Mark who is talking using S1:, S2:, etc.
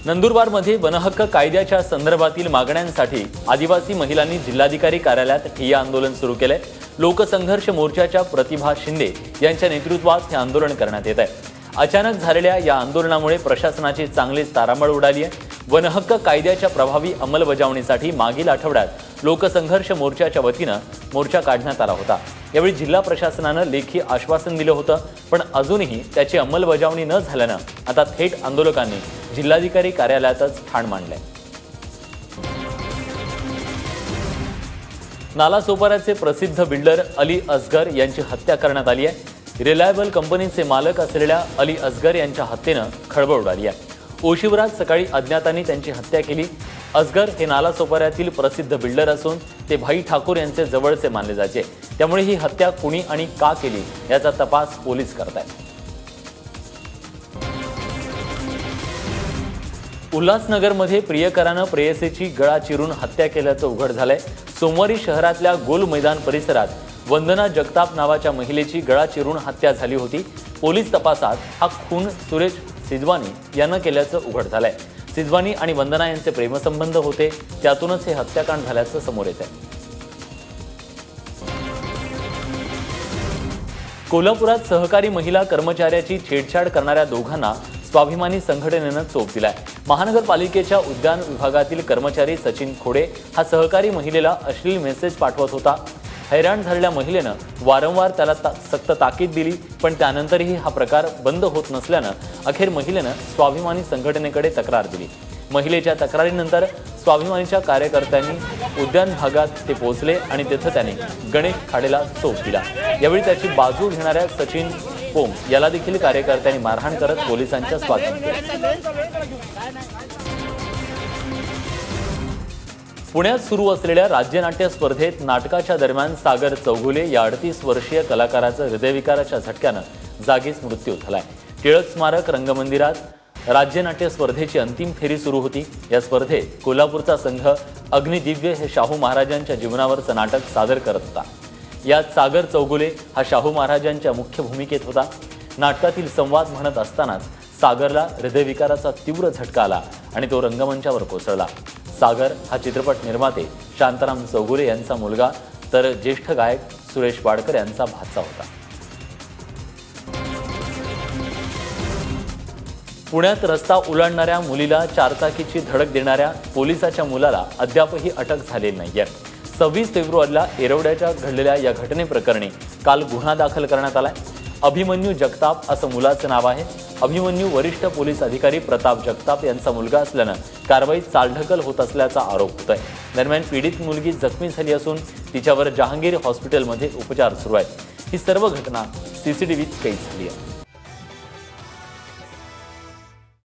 S1: नंदुरबारमध्ये वनहक्क कायद्याच्या संदर्भातील मागण्यांसाठी आदिवासी महिलांनी जिल्हाधिकारी कार्यालयात ठिय्या आंदोलन सुरू केले। लोकसंघर्ष मोर्चाच्या प्रतिभा शिंदे यांच्या नेतृत्वात हे आंदोलन करण्यात येत आहे। अचानक झालेल्या या आंदोलनामुळे प्रशासनाची चांगलीच तारांबळ उडाली आहे। वनहक्क कायद्याच्या प्रभावी अंमलबजावणीसाठी मागील आठवड्यात लोकसंघर्ष मोर्चाच्या वतीने मोर्चा काढण्यात आला होता। यावेळी जिल्हा प्रशासनाने लेखी आश्वासन दिले होतं, पण अजूनही त्याची अंमलबजावणी न झाल्याने आता थेट आंदोलकांनी जिल्हाधिकारी कार्यालयातच ठाण मांडले। नालासोपाऱ्याचे प्रसिद्ध बिल्डर अली असगर यांची हत्या करण्यात आली आहे। रिलायबल कंपनीचे मालक असलेल्या अली असगर यांच्या हत्येने खळबळ उडाली आहे। ओशिवरात सकाळी अज्ञातांनी त्यांची हत्या केली। असगर हे नालासोपाऱ्यातील प्रसिद्ध बिल्डर असून ते भाई ठाकूर यांचे जवळचे मानले जायचे। त्यामुळे ही हत्या कुणी आणि का केली याचा तपास पोलीस करतायत। उल्हासनगरमध्ये प्रियकराने प्रेयसीची गळा चिरून हत्या केल्याचं उघड झालंय। सोमवारी शहरातल्या गोल मैदान परिसरात वंदना जगताप नावाच्या महिलेची गळा चिरून हत्या झाली होती। पोलीस तपासात हा खून सुरेश सिजवानी यानं केल्याचं उघड झालंय। सिजवानी आणि वंदना यांचे प्रेमसंबंध होते, त्यातूनच हे हत्याकांड झाल्याचं समोर येत आहे। कोल्हापुरात सहकारी महिला कर्मचाऱ्याची छेडछाड करणाऱ्या दोघांना स्वाभिमानी संघटनेनं चोप दिलाय। महानगरपालिकेच्या उद्यान विभागातील कर्मचारी सचिन खोडे हा सहकारी महिलेला अश्लील मेसेज पाठवत होता। हैराण झालेल्या महिलेनं वारंवार त्याला सक्त ताकीद दिली, पण त्यानंतरही हा प्रकार बंद होत नसल्यानं अखेर महिलेनं स्वाभिमानी संघटनेकडे तक्रार दिली। महिलेच्या तक्रारीनंतर स्वाभिमानीच्या कार्यकर्त्यांनी उद्यान भागात ते पोहोचले आणि तिथे त्यांनी गणेश खाडेला चोप दिला। यावेळी त्याची बाजू घेणाऱ्या सचिन पोम याला देखील कार्यकर्त्यांनी मारहाण करत पोलिसांच्या स्वाधीन केले। पुण्यात सुरू असलेल्या राज्यनाट्य स्पर्धेत नाटकाच्या दरम्यान सागर चौगुले या 38 वर्षीय कलाकाराचा हृदयविकाराच्या झटक्याने जागीच मृत्यू झालाय। टिळक स्मारक रंगमंदिरात राज्यनाट्य स्पर्धेची अंतिम फेरी सुरू होती। या स्पर्धेत कोल्हापूरचा संघ अग्निदिव्य हे शाहू महाराजांच्या जीवनावरचं नाटक सादर करत होता। यात सागर चौगुले हा शाहू महाराजांच्या मुख्य भूमिकेत होता। नाटकातील संवाद म्हणत असतानाच सागरला हृदयविकाराचा तीव्र झटका आला आणि तो रंगमंचावर कोसळला। सागर हा चित्रपट निर्माते शांताराम चौगुले यांचा मुलगा तर ज्येष्ठ गायक सुरेश वाडकर यांचा भाचा होता। पुण्यात रस्ता ओलांडणाऱ्या मुलीला चारचाकीची धडक देणाऱ्या पोलिसाच्या मुलाला अद्यापही अटक झालेली नाहीये। 26 फेब्रुवारीला येरवड्याच्या घडलेल्या या घटनेप्रकरणी काल गुन्हा दाखल करण्यात आलाय। अभिमन्यू जगताप असं मुलाचं नाव आहे। अभिमन्यू वरिष्ठ पोलीस अधिकारी प्रताप जगताप यांचा मुलगा असल्यानं कारवाईत चालढकल होत असल्याचा आरोप होतोय। दरम्यान पीडित मुलगी जखमी झाली असून तिच्यावर जहांगीर हॉस्पिटलमध्ये उपचार सुरू आहेत। ही सर्व घटना सीसीटीव्हीत कैद झाली आहे।